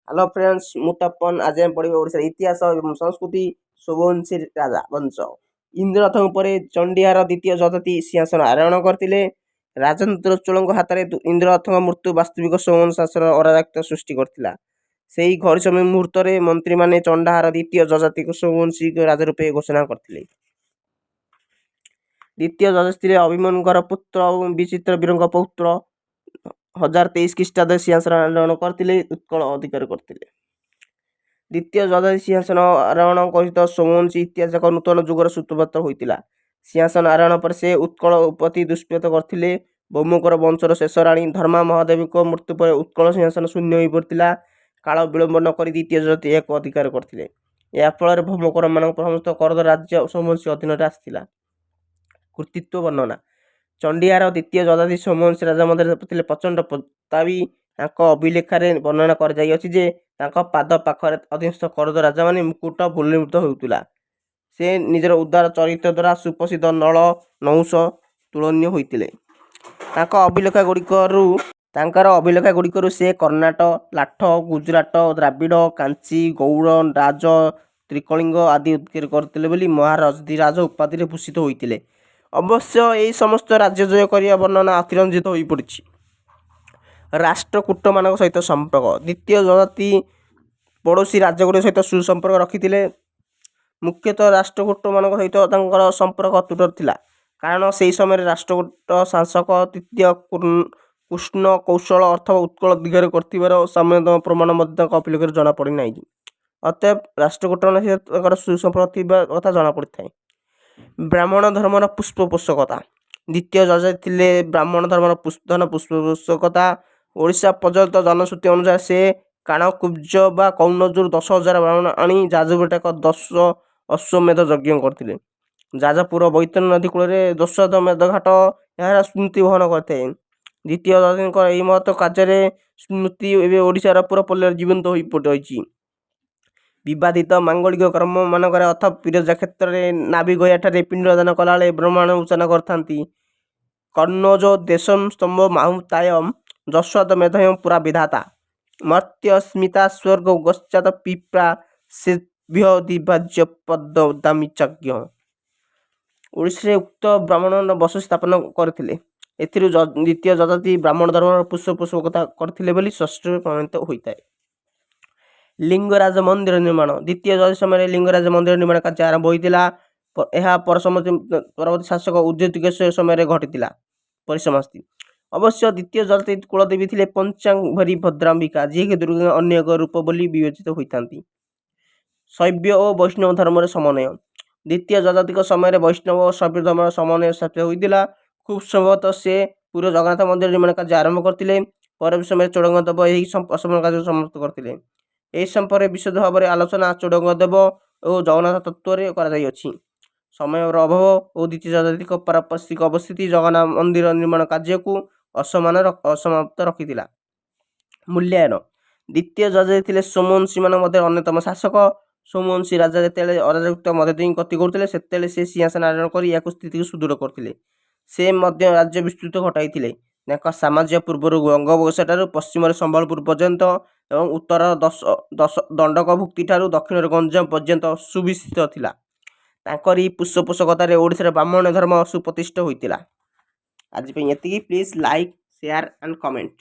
Hello friends ମୁଁ ତପନ ଆଜି ଆମେ ପଢ଼ିବା ଓଡ଼ିଶାର ଇତିହାସ ଏବଂ ସଂସ୍କୃତି ସୋମବଂଶୀ ରାଜା ବଂଶ। ଇନ୍ଦ୍ରରଥଙ୍କ ପରେ ଚଣ୍ଡିହାର ଦ୍ୱିତୀୟ ଯଯାତି ସିଂହାସନ ଆରୋହଣ କରିଥିଲେ। ରାଜେନ୍ଦ୍ର ଚୋଳଙ୍କ ହାତରେ ଇନ୍ଦ୍ରରଥଙ୍କ ମୃତ୍ୟୁ ବାସ୍ତବିକ ସୋମବଂଶ ଶାସନର ଅରାଜକତା ସୃଷ୍ଟି କରିଥିଲା। ସେହି ଘଡ଼ି ସମୟ ମୁହୂର୍ତ୍ତରେ ମନ୍ତ୍ରୀମାନେ ଚଣ୍ଡାହାର ଦ୍ୱିତୀୟ ଯଯାତିକୁ ସୋମବଂଶୀଙ୍କ ରାଜା ରୂପେ ଘୋଷଣା କରିଥିଲେ। ଦ୍ୱିତୀୟ ଯଯାତି ଥିଲେ ଅଭିମନ୍ୟୁଙ୍କର ପୁତ୍ର ଏବଂ ବିଚିତ୍ର ବୀରଙ୍କ ପୌତ୍ର। 1023 ଖ୍ରୀଷ୍ଟାବ୍ଦରେ ସିଂହାସନ ଆରୋହଣ କରିଥିଲେ, ଉତ୍କଳ ଅଧିକାର କରିଥିଲେ। ଦ୍ୱିତୀୟ ଯଯାତି ସିଂହାସନ ଆରୋହଣ ସହିତ ସୋମବଂଶୀ ଇତିହାସ ଏକ ନୂତନ ଯୁଗର ସୂତ୍ରପାତ ହୋଇଥିଲା। ସିଂହାସନ ଆରୋହଣ ପରେ ସେ ଉତ୍କଳ ଉପତି ଦୁଷ୍ପ୍ରୟୋଗ କରିଥିଲେ। ଭୌମଙ୍କର ବଂଶର ଶେଷ ରାଣୀ ଧର୍ମା ମହାଦେବୀଙ୍କ ମୃତ୍ୟୁ ପରେ ଉତ୍କଳ ସିଂହାସନ ଶୂନ୍ୟ ହୋଇପଡ଼ିଥିଲା। କାଳ ବିଳମ୍ବ ନ କରି ଦ୍ୱିତୀୟ ଯଯାତି ଏହାକୁ ଅଧିକାର କରିଥିଲେ। ଏହା ଫଳରେ ଭୌମକରମାନଙ୍କ ସମସ୍ତ କରଦ ରାଜ୍ୟ ସୋମବଂଶୀ ଅଧୀନରେ ଆସିଥିଲା। କୃତିତ୍ୱ ବର୍ଣ୍ଣନା। ଚଣ୍ଡିହାର ଦ୍ୱିତୀୟ ଯଯାତି ସୋମବଂଶୀ ରାଜା ମଧ୍ୟରେ ଥିଲେ ପ୍ରଚଣ୍ଡ ପ୍ରତାପୀ। ତାଙ୍କ ଅଭିଲେଖରେ ବର୍ଣ୍ଣନା କରାଯାଇଅଛି ଯେ ତାଙ୍କ ପାଦ ପାଖରେ ଅଧିନସ୍ଥ କରଦ ରାଜାମାନେ ମୁକୁଟ ଭୂମିତ ହେଉଥିଲା। ସେ ନିଜର ଉଦାର ଚରିତ୍ର ଦ୍ୱାରା ସୁପ୍ରସିଦ୍ଧ ନଳ ନହୁଷ ତୁଳନୀୟ ହୋଇଥିଲେ। ତାଙ୍କର ଅଭିଲେଖଗୁଡ଼ିକରୁ ସେ କର୍ଣ୍ଣାଟ, ଲାଠ, ଗୁଜରାଟ, ଦ୍ରାବିଡ଼, କାଞ୍ଚି, ଗୌଡ଼, ରାଜ, ତ୍ରିକଳିଙ୍ଗ ଆଦି ଉଦ୍ଧାର କରିଥିଲେ ବୋଲି ମହାରଥିରାଜ ଉପାଧିରେ ଭୂଷିତ ହୋଇଥିଲେ। ଅବଶ୍ୟ ଏହି ସମସ୍ତ ରାଜ୍ୟ ଜୟ କରିବା ବର୍ଣ୍ଣନା ଅତିରଞ୍ଜିତ ହୋଇପଡ଼ିଛି। ରାଷ୍ଟ୍ରକୂଟମାନଙ୍କ ସହିତ ସମ୍ପର୍କ। ଦ୍ୱିତୀୟ ଯଯାତି ପଡ଼ୋଶୀ ରାଜ୍ୟଗୁଡ଼ିକ ସହିତ ସୁସମ୍ପର୍କ ରଖିଥିଲେ। ମୁଖ୍ୟତଃ ରାଷ୍ଟ୍ରକୂଟମାନଙ୍କ ସହିତ ତାଙ୍କର ସମ୍ପର୍କ ଅତୁଟ ଥିଲା, କାରଣ ସେହି ସମୟରେ ରାଷ୍ଟ୍ରକୂଟ ଶାସକ ତୃତୀୟ କୃଷ୍ଣ କୌଶଳ ଅଥବା ଉତ୍କଳ ଅଧିକାର କରିଥିବାର ସାମାନ୍ୟତମ ପ୍ରମାଣ ମଧ୍ୟ ତାଙ୍କ ଅଭିଲେଖରେ ଜଣାପଡ଼ିନାହିଁ। ଅତଏବ ରାଷ୍ଟ୍ରକୂଟମାନଙ୍କ ସହିତ ତାଙ୍କର ସୁସମ୍ପର୍କ ଥିବା କଥା ଜଣାପଡ଼ିଥାଏ। ବ୍ରାହ୍ମଣ ଧର୍ମର ପୃଷ୍ଠପୋଷକତା। ଦ୍ୱିତୀୟ ଯଯାତି ଥିଲେ ବ୍ରାହ୍ମଣ ଧର୍ମର ପୃଷ୍ଠପୋଷକତା। ଓଡ଼ିଶା ପ୍ରଚଳିତ ଜନଶ୍ରୁତି ଅନୁସାରେ ସେ କାଣକୁବ୍ଜ ବା କନୌଜରୁ 10,000 ବ୍ରାହ୍ମଣ ଆଣି ଯାଜପୁରଠାରେ ଏକ ଅଶ୍ୱମେଧ ଯଜ୍ଞ କରିଥିଲେ। ଯାଜପୁର ବୈତରଣୀ ନଦୀ କୂଳରେ ଦଶାଶ୍ୱମେଧ ଘାଟ ଏହାର ସ୍ମୃତି ବହନ କରିଥାଏ। ଦ୍ୱିତୀୟ ଯଯାତିଙ୍କର ଏହି ମହତ୍ କାର୍ଯ୍ୟର ସ୍ମୃତି ଏବେ ଓଡ଼ିଶାର ପୁରପଲ୍ଲୀରେ ଜୀବନ୍ତ ହୋଇ ରହିଛି। ବିବାଦିତ ମାଙ୍ଗଳିକ କର୍ମମାନଙ୍କରେ ଅଥବା ବିରଜା କ୍ଷେତ୍ରରେ ନାଭିଗୟାଠାରେ ପିଣ୍ଡଦାନ କଲାବେଳେ ବ୍ରାହ୍ମଣ ଉଚ୍ଚାରଣ କରିଥାନ୍ତି କନୌଜ ଦେଶଂ ସ୍ତମ୍ଭ ମାହୁତାୟଂ ଯଶାଶ୍ୱମେଧଂ ପୁରା ବିଧାତା ମର୍ତ୍ତ୍ୟ ସ୍ମିତା ସ୍ୱର୍ଗ ଗଚ୍ଛାତ ପିପ୍ରା ସେଭ୍ୟୋଦିବାଜ୍ୟ ପଦଦାମିଚାଜ୍ଞ। ଓଡ଼ିଶାରେ ଉକ୍ତ ବ୍ରାହ୍ମଣ ବସତି ସ୍ଥାପନ କରିଥିଲେ। ଏଥିରୁ ଦ୍ୱିତୀୟ ଯଯାତି ବ୍ରାହ୍ମଣ ଧର୍ମର ପୃଷ୍ଠପୋଷକତା କରିଥିଲେ ବୋଲି ସ୍ପଷ୍ଟ ପ୍ରମାଣିତ ହୋଇଥାଏ। ଲିଙ୍ଗରାଜ ମନ୍ଦିର ନିର୍ମାଣ। ଦ୍ୱିତୀୟ ଯଯାତି ସମୟରେ ଲିଙ୍ଗରାଜ ମନ୍ଦିର ନିର୍ମାଣ କାର୍ଯ୍ୟ ଆରମ୍ଭ ହୋଇଥିଲା। ଏହା ପରବର୍ତ୍ତୀ ଶାସକ ଉଦୟୋତ୍କଚ ସମୟରେ ଘଟିଥିଲା ପରିସମାପ୍ତି। ଅବଶ୍ୟ ଦ୍ୱିତୀୟ ଯଯାତି କୁଳଦେବୀ ଥିଲେ ପଞ୍ଚାମ୍ବରୀ ଭଦ୍ରାମ୍ବିକା, ଯିଏକି ଦୁର୍ଗାଙ୍କ ଅନ୍ୟ ଏକ ରୂପ ବୋଲି ବିବେଚିତ ହୋଇଥାନ୍ତି। ଶୈବ ଓ ବୈଷ୍ଣବ ଧର୍ମର ସମନ୍ୱୟ। ଦ୍ୱିତୀୟ ଯଯାତିଙ୍କ ସମୟରେ ବୈଷ୍ଣବ ଓ ଶୈବ ଧର୍ମର ସମନ୍ୱୟ ସ୍ଥାପିତ ହୋଇଥିଲା। ଖୁବ୍ ସମ୍ଭବତଃ ସେ ପୁରୀ ଜଗନ୍ନାଥ ମନ୍ଦିର ନିର୍ମାଣ କାର୍ଯ୍ୟ ଆରମ୍ଭ କରିଥିଲେ। ପରବର୍ତ୍ତୀ ସମୟରେ ଚୋଡ଼ଗଙ୍ଗଦେବ ଏହି ଅସମାପ୍ତ କାର୍ଯ୍ୟ ସମାପ୍ତ କରିଥିଲେ। ଏହି ସମ୍ପର୍କରେ ବିଶଦ ଭାବରେ ଆଲୋଚନା ଚୋଡ଼ଗଙ୍ଗଦେବ ଓ ଜଗନ୍ନାଥ ତତ୍ତ୍ୱରେ କରାଯାଇଅଛି। ସମୟର ଅଭାବ ଓ ଦ୍ୱିତୀୟ ଯଯାତିଙ୍କ ପାରିପାର୍ଶ୍ୱିକ ଅବସ୍ଥିତି ଜଗନ୍ନାଥ ମନ୍ଦିର ନିର୍ମାଣ କାର୍ଯ୍ୟକୁ ଅସମାପ୍ତ ରଖିଥିଲା। ମୂଲ୍ୟାୟନ। ଦ୍ୱିତୀୟ ଯଯାତି ଥିଲେ ସୋମବଂଶୀମାନଙ୍କ ମଧ୍ୟରେ ଅନ୍ୟତମ ଶାସକ। ସୋମବଂଶୀ ରାଜା ଯେତେବେଳେ ଅରାଜକତା ମଧ୍ୟ ଦେଇ ଗତି କରୁଥିଲେ, ସେତେବେଳେ ସେ ସିଂହାସନ ଆରୋହଣ କରି ଏହାକୁ ସ୍ଥିତିକୁ ସୁଦୃଢ଼ କରିଥିଲେ। ସେ ମଧ୍ୟ ରାଜ୍ୟ ବିସ୍ତୃତ ଘଟାଇଥିଲେ। ତାଙ୍କ ସାମ୍ରାଜ୍ୟ ପୂର୍ବରୁ ଗଙ୍ଗବଗୋସାଠାରୁ ପଶ୍ଚିମରେ ସମ୍ବଲପୁର ପର୍ଯ୍ୟନ୍ତ ଏବଂ ଉତ୍ତର ଦଣ୍ଡକଭୁକ୍ତିଠାରୁ ଦକ୍ଷିଣରେ ଗଞ୍ଜାମ ପର୍ଯ୍ୟନ୍ତ ସୁବିସ୍ତୃତ ଥିଲା। ତାଙ୍କରି ପୃଷ୍ଠପୋଷକତାରେ ଓଡ଼ିଶାରେ ବ୍ରାହ୍ମଣ ଧର୍ମ ସୁପ୍ରତିଷ୍ଠିତ ହୋଇଥିଲା। ଆଜି ପାଇଁ ଏତିକି। Please like, share and comment.